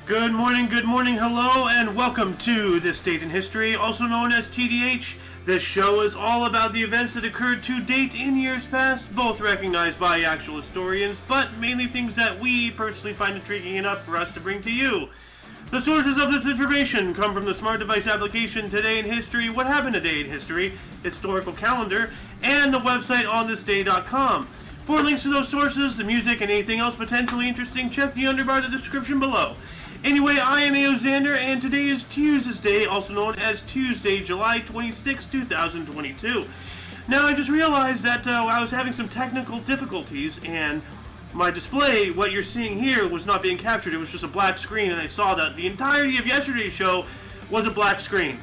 Good morning, hello, and welcome to This Date in History, also known as TDH. This show is all about the events that occurred to date in years past, both recognized by actual historians, but mainly things that we personally find intriguing enough for us to bring to you. The sources of this information come from the smart device application Today in History, What Happened Today in History, Historical Calendar, and the website onthisday.com. For links to those sources, the music, and anything else potentially interesting, check the underbar of the description below. Anyway, I am Xander, and today is Tuesday, also known as Tuesday, July 26, 2022. Now, I just realized that I was having some technical difficulties, and my display, what you're seeing here, was not being captured. It was just a black screen, and I saw that the entirety of yesterday's show was a black screen.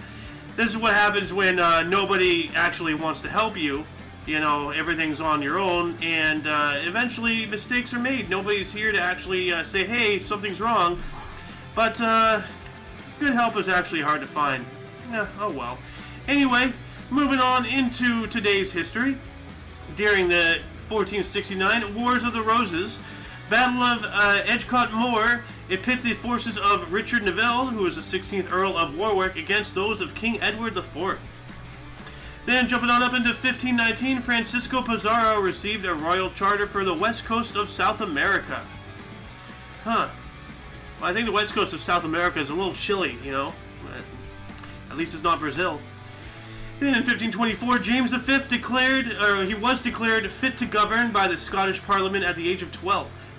This is what happens when nobody actually wants to help you. You know, everything's on your own, and eventually mistakes are made. Nobody's here to actually say, hey, something's wrong. But good help is actually hard to find. Oh well. Anyway, moving on into today's history. During the 1469 Wars of the Roses, Battle of Edgecote Moor, it pit the forces of Richard Neville, who was the 16th Earl of Warwick, against those of King Edward IV. Then, jumping on up into 1519, Francisco Pizarro received a royal charter for the west coast of South America. Well, I think the west coast of South America is a little chilly, you know. At least it's not Brazil. Then in 1524, James V was declared fit to govern by the Scottish Parliament at the age of 12.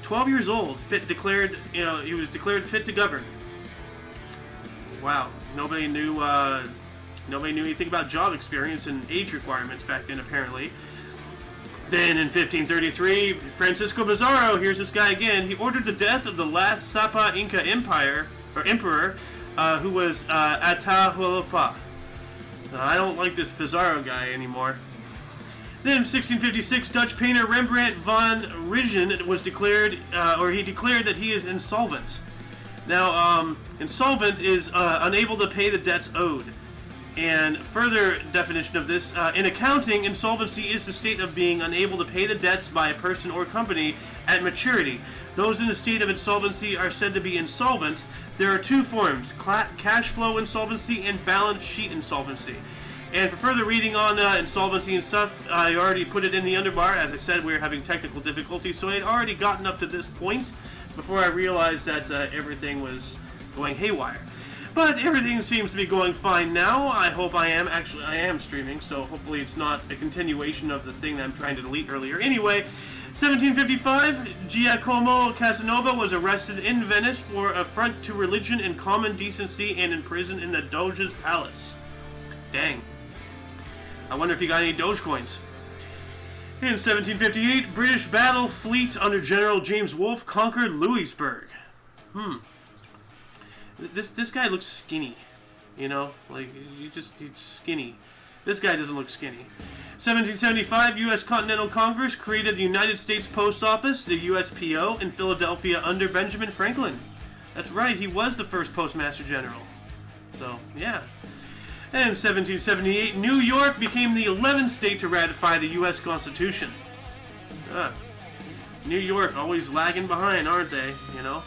12 years old, he was declared fit to govern. Wow, nobody knew anything about job experience and age requirements back then, apparently. Then in 1533, Francisco Pizarro, here's this guy again, he ordered the death of the last Sapa Inca emperor, who was Atahualpa. I don't like this Pizarro guy anymore. Then in 1656, Dutch painter Rembrandt van Rijn was declared that he is insolvent. Now, insolvent is unable to pay the debts owed. And further definition of this, in accounting, insolvency is the state of being unable to pay the debts by a person or company at maturity. Those in a state of insolvency are said to be insolvent. There are two forms, cash flow insolvency and balance sheet insolvency. And for further reading on insolvency and stuff, I already put it in the underbar. As I said, we were having technical difficulties, so I had already gotten up to this point before I realized that everything was going haywire. But everything seems to be going fine now. I hope I am streaming, so hopefully it's not a continuation of the thing that I'm trying to delete earlier. Anyway, 1755, Giacomo Casanova was arrested in Venice for affront to religion and common decency and imprisoned in the Doge's palace. Dang. I wonder if he got any Doge coins. In 1758, British battle fleet under General James Wolfe conquered Louisburg. This guy looks skinny, you know, like he's skinny. This guy doesn't look skinny. 1775, U.S. Continental Congress created the United States Post Office, the USPO, in Philadelphia under Benjamin Franklin. That's right, he was the first Postmaster General. So, yeah. And in 1778, New York became the 11th state to ratify the U.S. Constitution. New York, always lagging behind, aren't they, you know?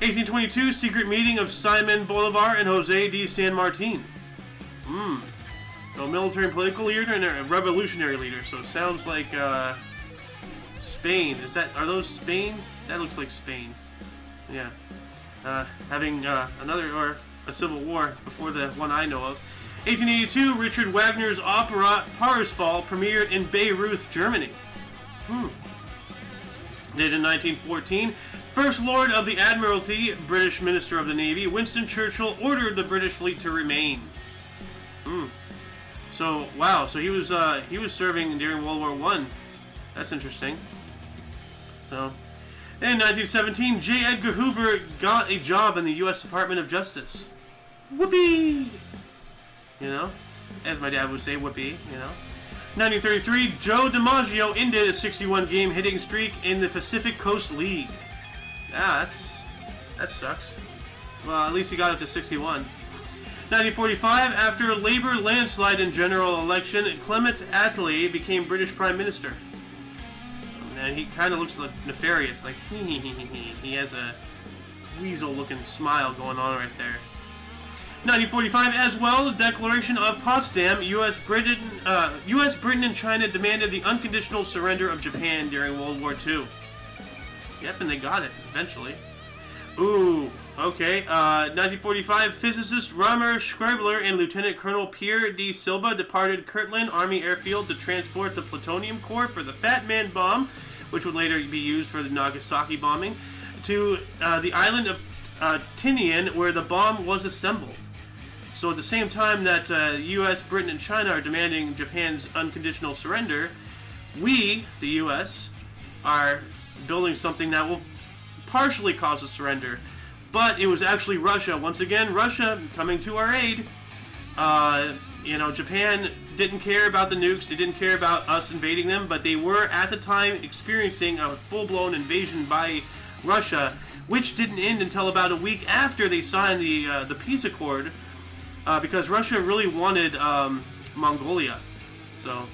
1822, secret meeting of Simon Bolivar and Jose de San Martin. So military and political leader and a revolutionary leader. So it sounds like Spain. Are those Spain? That looks like Spain. Yeah. Having a civil war before the one I know of. 1882, Richard Wagner's opera Parsifal premiered in Bayreuth, Germany. Then in 1914, First Lord of the Admiralty, British Minister of the Navy, Winston Churchill ordered the British fleet to remain. So, wow, so he was serving during World War I. That's interesting. So, in 1917, J. Edgar Hoover got a job in the U.S. Department of Justice. Whoopee! You know, as my dad would say, whoopee, you know. 1933, Joe DiMaggio ended a 61-game hitting streak in the Pacific Coast League. That sucks. Well, at least he got it to 61. 1945, after a Labour landslide in general election, Clement Attlee became British Prime Minister. And he kind of looks nefarious, like he has a weasel-looking smile going on right there. 1945 as well, the Declaration of Potsdam, U.S., Britain, and China demanded the unconditional surrender of Japan during World War II. Yep, and they got it, eventually. Ooh, okay. 1945, physicist Ramer Schreibler and Lieutenant Colonel Pierre D. Silva departed Kirtland Army Airfield to transport the plutonium core for the Fat Man bomb, which would later be used for the Nagasaki bombing, to the island of Tinian, where the bomb was assembled. So at the same time that U.S., Britain, and China are demanding Japan's unconditional surrender, we, the U.S., are building something that will partially cause a surrender. But it was actually Russia. Once again, Russia coming to our aid. Japan didn't care about the nukes. They didn't care about us invading them. But they were, at the time, experiencing a full-blown invasion by Russia, which didn't end until about a week after they signed the peace accord. Because Russia really wanted Mongolia. So,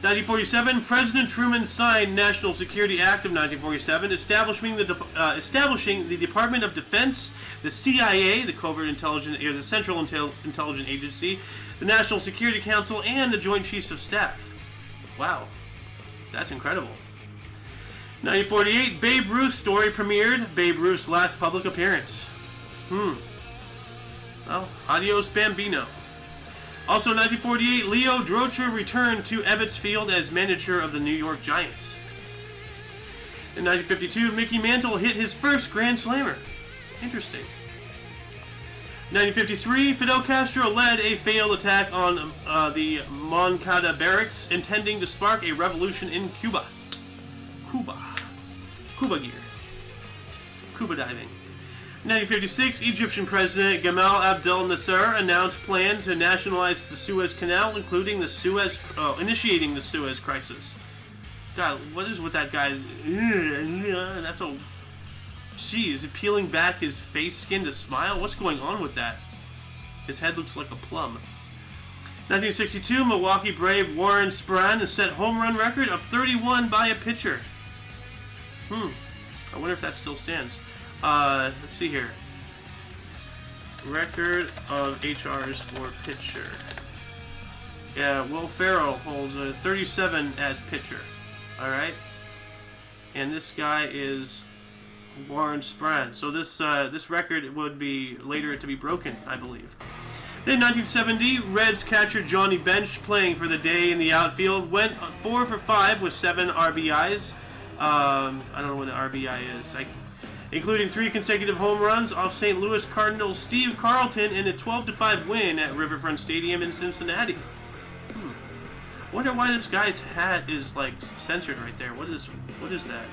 1947, President Truman signed National Security Act of 1947, establishing the Department of Defense, the CIA, the Covert Intelligence, or the Central Intelligence Agency, the National Security Council, and the Joint Chiefs of Staff. Wow, that's incredible. 1948, Babe Ruth's story premiered. Babe Ruth's last public appearance. Well, adios Bambino. Also, 1948, Leo Drocher returned to Ebbets Field as manager of the New York Giants. In 1952, Mickey Mantle hit his first Grand Slammer. Interesting. 1953, Fidel Castro led a failed attack on the Moncada barracks, intending to spark a revolution in Cuba. Cuba gear. Cuba diving. 1956, Egyptian President Gamal Abdel Nasser announced plan to nationalize the Suez Canal, including initiating the Suez Crisis. God, what is with that guy? That's a... Gee, is it peeling back his face skin to smile? What's going on with that? His head looks like a plum. 1962, Milwaukee Brave Warren Spahn set home run record of 31 by a pitcher. I wonder if that still stands. Let's see here. Record of HRs for pitcher. Yeah, Will Ferrell holds a 37 as pitcher. Alright? And this guy is Warren Spahn. So this record would be later to be broken, I believe. Then 1970, Reds catcher Johnny Bench, playing for the day in the outfield, went 4 for 5 with 7 RBIs. I don't know what an RBI is. Including 3 consecutive home runs off St. Louis Cardinals Steve Carlton in a 12-5 win at Riverfront Stadium in Cincinnati. Wonder why this guy's hat is like censored right there. What is that?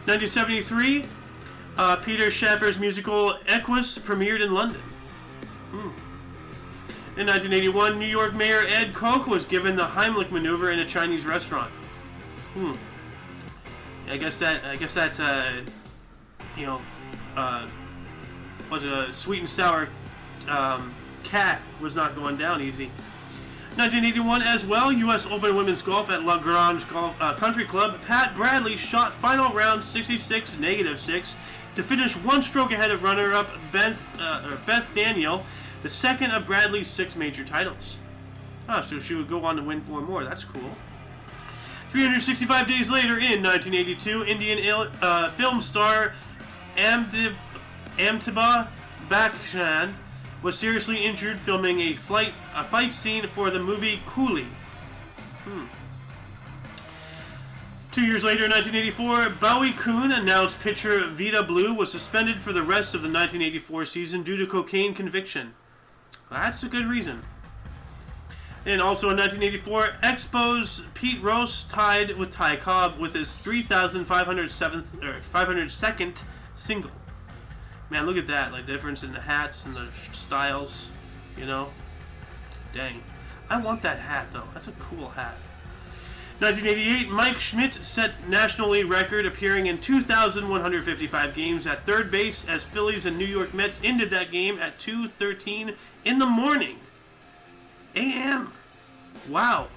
1973, Peter Shaffer's musical Equus premiered in London. In 1981, New York Mayor Ed Koch was given the Heimlich maneuver in a Chinese restaurant. I guess that was a sweet and sour cat was not going down easy. 1981 as well, U.S. Open Women's Golf at La Grange Country Club. Pat Bradley shot final round 66-6 to finish 1 stroke ahead of runner-up Beth Daniel, the second of Bradley's 6 major titles. So she would go on to win 4 more. That's cool. 365 days later, in 1982, Indian film star Amitabh Bachchan was seriously injured filming a fight scene for the movie Coolie. 2 years later, in 1984, Bowie Kuhn announced pitcher Vida Blue was suspended for the rest of the 1984 season due to cocaine conviction. That's a good reason. And also in 1984, Expos Pete Rose tied with Ty Cobb with his 3,502nd single. Man, look at that, like difference in the hats and the styles, you know. Dang. I want that hat though. That's a cool hat. 1988, Mike Schmidt set National League record, appearing in 2,155 games at third base as Phillies and New York Mets ended that game at 2:13 in the morning. A.M. Wow.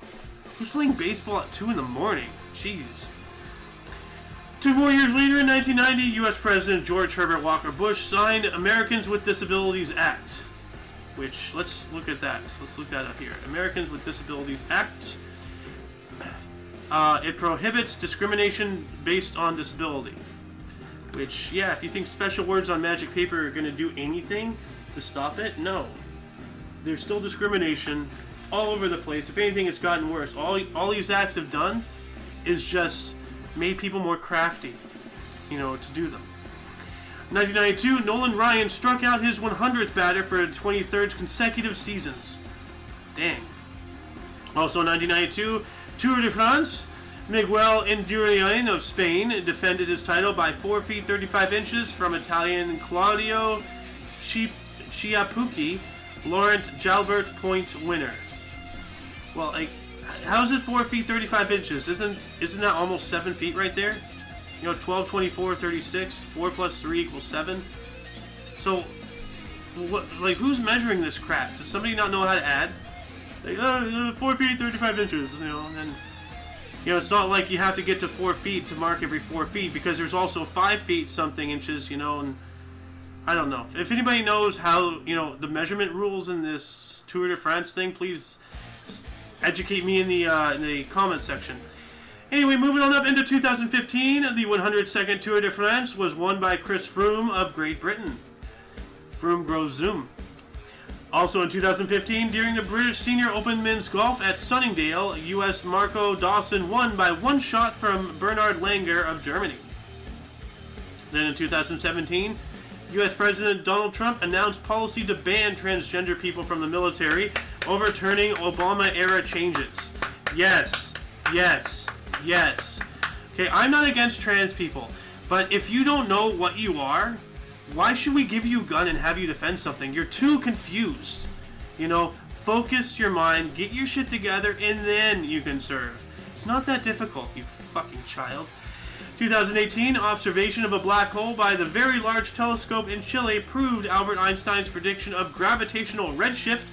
Who's playing baseball at 2 in the morning? Jeez. 2 more years later, in 1990, U.S. President George Herbert Walker Bush signed Americans with Disabilities Act, which, let's look at that. Let's look that up here. Americans with Disabilities Act. It prohibits discrimination based on disability. Which, yeah, if you think special words on magic paper are going to do anything to stop it, no. There's still discrimination all over the place. If anything, it's gotten worse. All these acts have done is just made people more crafty, to do them. 1992, Nolan Ryan struck out his 100th batter for 23rd consecutive seasons. Dang. Also, 1992, Tour de France, Miguel Indurain of Spain defended his title by 4 feet 35 inches from Italian Claudio Chiappucci, Laurent Jalbert point winner. Well, how's it 4 feet 35 inches? Isn't that almost 7 feet right there? 12, 24, 36, 4 plus 3 equals 7. So, who's measuring this crap? Does somebody not know how to add? 4 feet 35 inches, and it's not like you have to get to 4 feet to mark every 4 feet, because there's also 5 feet something inches, and I don't know. If anybody knows how, the measurement rules in this Tour de France thing, please educate me in the comment section. Anyway, moving on up into 2015, the 102nd Tour de France was won by Chris Froome of Great Britain. Froome grows zoom. Also in 2015, during the British Senior Open Men's Golf at Sunningdale, U.S. Marco Dawson won by 1 shot from Bernhard Langer of Germany. Then in 2017, U.S. President Donald Trump announced policy to ban transgender people from the military, overturning Obama-era changes. Yes. Okay, I'm not against trans people, but if you don't know what you are, why should we give you a gun and have you defend something? You're too confused. Focus your mind, get your shit together, and then you can serve. It's not that difficult, you fucking child. 2018, observation of a black hole by the Very Large Telescope in Chile proved Albert Einstein's prediction of gravitational redshift,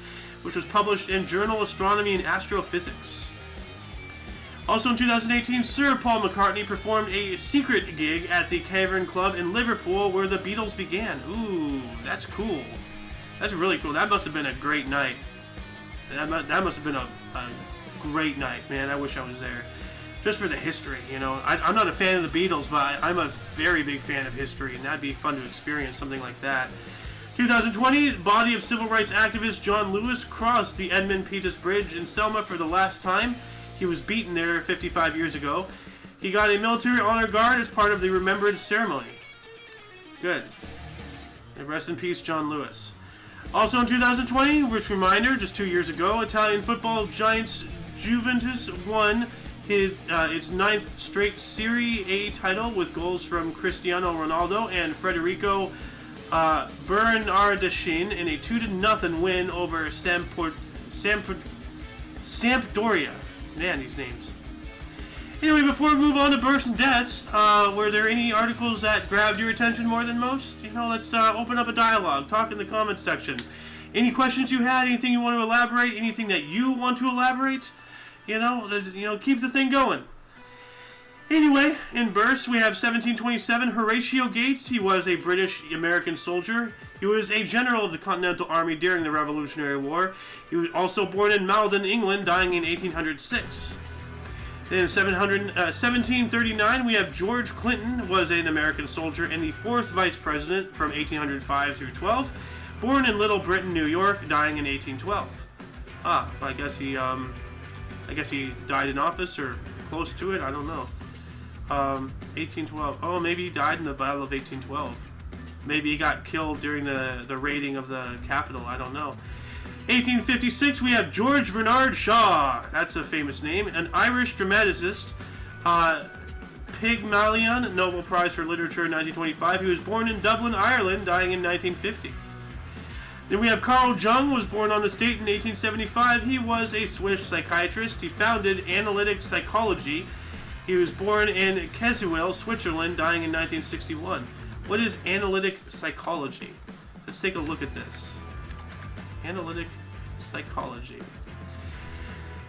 which was published in Journal Astronomy and Astrophysics. Also in 2018, Sir Paul McCartney performed a secret gig at the Cavern Club in Liverpool where the Beatles began. Ooh, that's cool. That's really cool. That must have been a great night. That must have been a great night, man. I wish I was there. Just for the history, I'm not a fan of the Beatles, but I'm a very big fan of history, and that'd be fun to experience something like that. 2020, body of civil rights activist John Lewis crossed the Edmund Pettus Bridge in Selma for the last time. He was beaten there 55 years ago. He got a military honor guard as part of the remembrance ceremony. Good. And rest in peace, John Lewis. Also in 2020, which reminder, just 2 years ago, Italian football giants Juventus won its 9th straight Serie A title with goals from Cristiano Ronaldo and Federico Bernardeschi in a 2-0 win over Sampdoria. Man, these names. Anyway, before we move on to births and deaths, were there any articles that grabbed your attention more than most? Let's open up a dialogue. Talk in the comments section. Any questions you had? Anything you want to elaborate? Anything that you want to elaborate? Keep the thing going. Anyway, in births, we have 1727, Horatio Gates. He was a British-American soldier. He was a general of the Continental Army during the Revolutionary War. He was also born in Malden, England, dying in 1806. Then in 1739, we have George Clinton, was an American soldier and the 4th vice president from 1805 through 12, born in Little Britain, New York, dying in 1812. I guess he died in office or close to it. I don't know. 1812. Oh, maybe he died in the Battle of 1812. Maybe he got killed during the raiding of the Capitol. I don't know. 1856, we have George Bernard Shaw. That's a famous name. An Irish dramatist. Pygmalion, Nobel Prize for Literature in 1925. He was born in Dublin, Ireland, dying in 1950. Then we have Carl Jung, was born on this date in 1875. He was a Swiss psychiatrist. He founded analytic psychology. He was born in Kesuel, Switzerland, dying in 1961. What is analytic psychology? Let's take a look at this. Analytic psychology.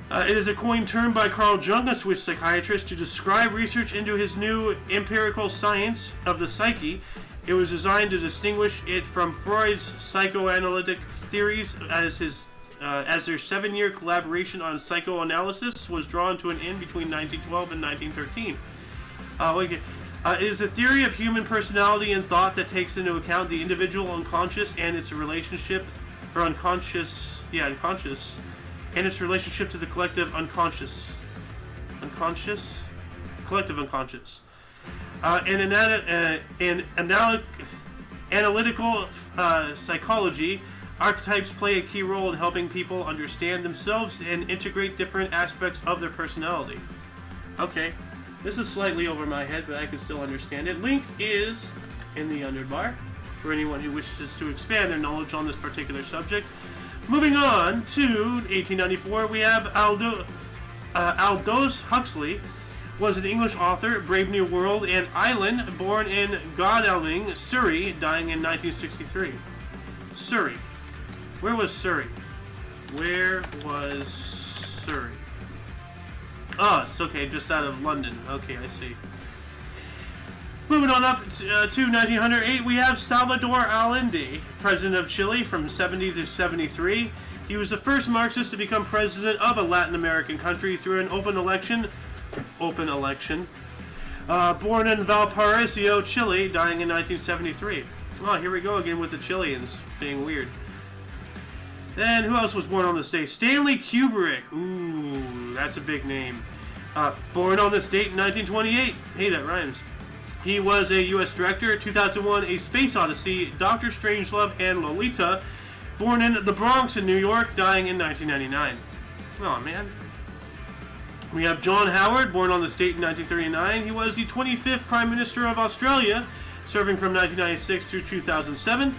It is a coined term by Carl Jung, a Swiss psychiatrist, to describe research into his new empirical science of the psyche. It was designed to distinguish it from Freud's psychoanalytic theories, as their 7-year collaboration on psychoanalysis was drawn to an end between 1912 and 1913. It is a theory of human personality and thought that takes into account the individual unconscious and its relationship, or unconscious, and its relationship to the collective unconscious. Collective unconscious. In analytical psychology, archetypes play a key role in helping people understand themselves and integrate different aspects of their personality. Okay, this is slightly over my head, but I can still understand it. Link is in the underbar for anyone who wishes to expand their knowledge on this particular subject. Moving on to 1894, we have Aldous Huxley, was an English author, Brave New World and Island, born in Godalming, Surrey, dying in 1963. Surrey. Where was Surrey? Oh, it's okay, just out of London. Okay, I see. Moving on up to 1908, we have Salvador Allende, president of Chile from 70 to 73. He was the first Marxist to become president of a Latin American country through an open election. Born in Valparaiso, Chile, dying in 1973. Oh, here we go again with the Chileans being weird. Then, who else was born on this day? Stanley Kubrick. Ooh, that's a big name. Born on this date in 1928. Hey, that rhymes. He was a U.S. director. 2001, A Space Odyssey, Doctor Strangelove, and Lolita. Born in the Bronx in New York, dying in 1999. Oh, man. We have John Howard, born on this date in 1939. He was the 25th Prime Minister of Australia, serving from 1996 through 2007.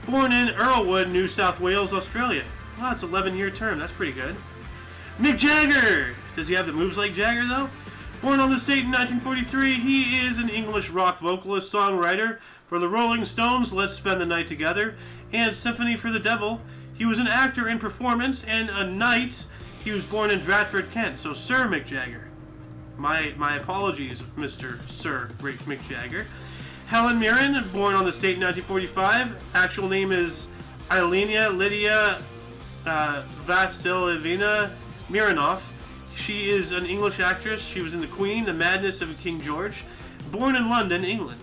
Born in Earlwood, New South Wales, Australia. Oh, that's an 11-year term. That's pretty good. Mick Jagger. Does he have the moves like Jagger, though? Born on this date in 1943, he is an English rock vocalist, songwriter for the Rolling Stones, Let's Spend the Night Together, and Symphony for the Devil. He was an actor in performance and a knight. He was born in Dratford, Kent. So, Sir Mick Jagger. My apologies, Mr. Sir Mick Jagger. Helen Mirren, born on this date in 1945. Actual name is Ilenia Lydia Vasilyevna Mironov. She is an English actress. She was in The Queen, The Madness of King George. Born in London, England.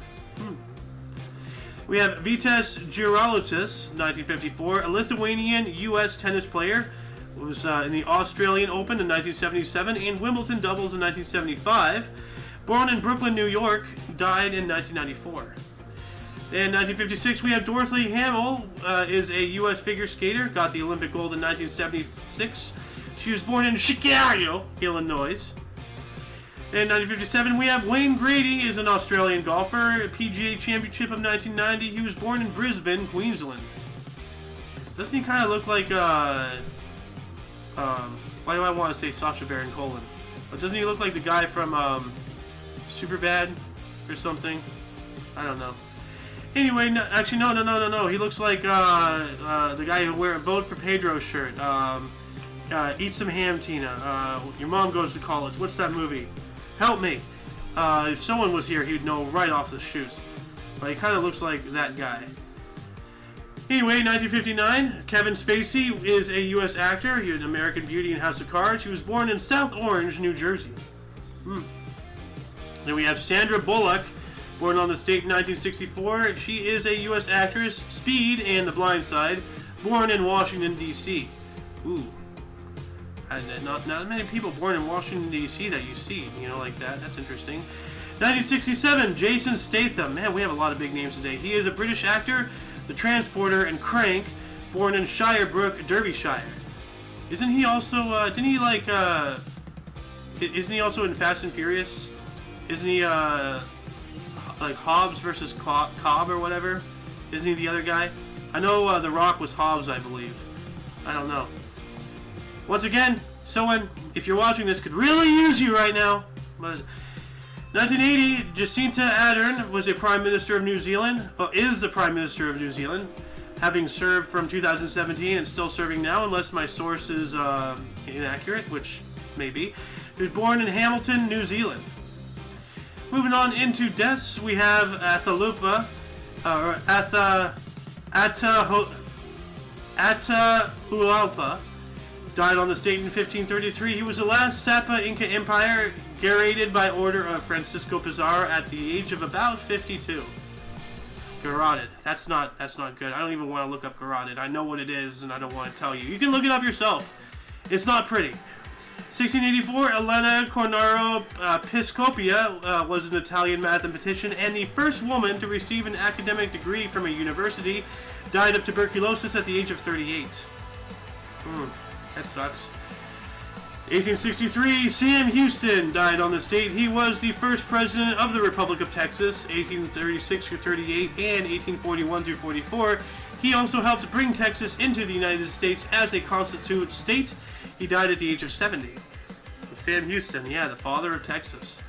We have Vitas Girautas, 1954, a Lithuanian U.S. tennis player. Was in the Australian Open in 1977 and Wimbledon doubles in 1975. Born in Brooklyn, New York, died in 1994. In 1956, we have Dorothy Hamill, is a U.S. figure skater, got the Olympic gold in 1976. She was born in Chicago, Illinois. In 1957, we have Wayne Grady, is an Australian golfer, PGA Championship of 1990. He was born in Brisbane, Queensland. Doesn't he kind of look like, why do I want to say Sacha Baron Cohen? But doesn't he look like the guy from Superbad or something? I don't know. Anyway, no. He looks like the guy who wear a Vote for Pedro shirt. Eat Some Ham, Tina. Your Mom Goes to College. What's that movie? Help me. If someone was here, he'd know right off the shoots. But he kind of looks like that guy. Anyway, 1959, Kevin Spacey is a U.S. actor. He was an American Beauty and House of Cards. He was born in South Orange, New Jersey. Then we have Sandra Bullock, born on this date in 1964. She is a U.S. actress, Speed and The Blind Side, born in Washington, D.C. Ooh. Not many people born in Washington, D.C. that you see, like that. That's interesting. 1967, Jason Statham. Man, we have a lot of big names today. He is a British actor, The Transporter, and Crank, born in Shirebrook, Derbyshire. Isn't he also, isn't he also in Fast and Furious? Isn't he, like Hobbs versus Cobb or whatever? Isn't he the other guy? I know The Rock was Hobbs, I believe. I don't know. Once again, someone, if you're watching this, could really use you right now. But 1980, Jacinta Ardern was a Prime Minister of New Zealand. Well, is the Prime Minister of New Zealand, having served from 2017 and still serving now, unless my source is inaccurate, which maybe. He was born in Hamilton, New Zealand. Moving on into deaths, we have Atahualpa, died on this date in 1533. He was the last Sapa Inca Empire, garroted by order of Francisco Pizarro at the age of about 52. Garroted. That's not good. I don't even want to look up garroted. I know what it is, and I don't want to tell you. You can look it up yourself. It's not pretty. 1684, Elena Cornaro Piscopia was an Italian mathematician and the first woman to receive an academic degree from a university. Died of tuberculosis at the age of 38. That sucks. 1863, Sam Houston died on this date. He was the first president of the Republic of Texas, 1836 through 38, and 1841 through 44. He also helped bring Texas into the United States as a constituent state. He died at the age of 70. Sam Houston, yeah, the father of Texas.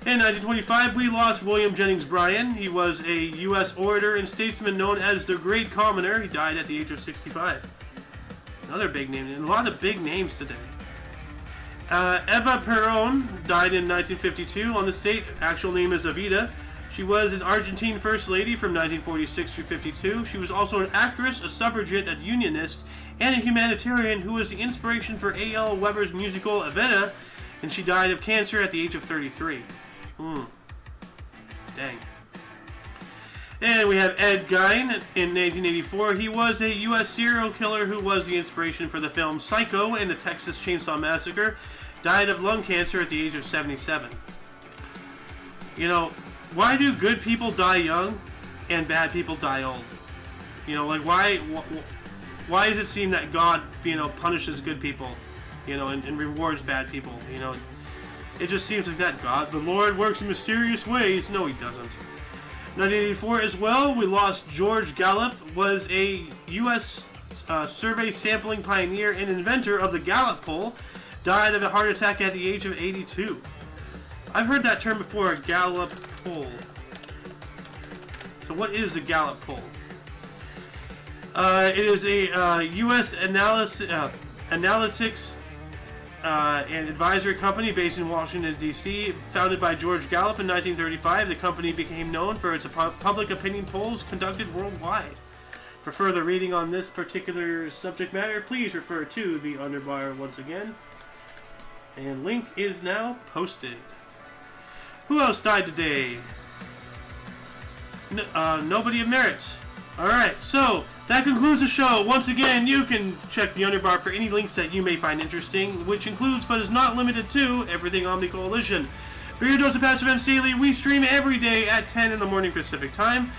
In 1925, we lost William Jennings Bryan. He was a U.S. orator and statesman known as the Great Commoner. He died at the age of 65. Another big name, and a lot of big names today. Eva Perón died in 1952 on this date. Actual name is Evita. She was an Argentine First Lady from 1946 through 52. She was also an actress, a suffragette, a unionist, and a humanitarian who was the inspiration for A.L. Weber's musical Evita, and she died of cancer at the age of 33. Dang. And we have Ed Gein in 1984. He was a U.S. serial killer who was the inspiration for the film Psycho and the Texas Chainsaw Massacre. Died of lung cancer at the age of 77. You know, why do good people die young and bad people die old? You know, like why does it seem that God, punishes good people, and rewards bad people? It just seems like that. God, the Lord works in mysterious ways. No, he doesn't. 1984 as well, we lost George Gallup, was a U.S. survey sampling pioneer and inventor of the Gallup poll. Died of a heart attack at the age of 82. I've heard that term before, a Gallup poll. So what is the Gallup poll? It is a U.S. analytics and advisory company based in Washington, D.C. Founded by George Gallup in 1935, the company became known for its public opinion polls conducted worldwide. For further reading on this particular subject matter, please refer to the underbar once again. And link is now posted. Who else died today? Nobody of merit. Alright, so that concludes the show. Once again, you can check the underbar for any links that you may find interesting, which includes, but is not limited to, everything Omni Coalition. For your dose of Passive and Daily, we stream every day at 10 in the morning Pacific time.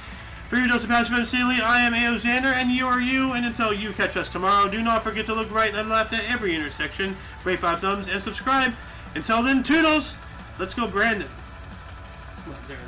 For your dose of Passive and Daily, I am A.O. Xander, and you are you, and until you catch us tomorrow, do not forget to look right and left at every intersection, rate 5 thumbs, and subscribe. Until then, toodles! Let's go, Brandon. Come on, there it is.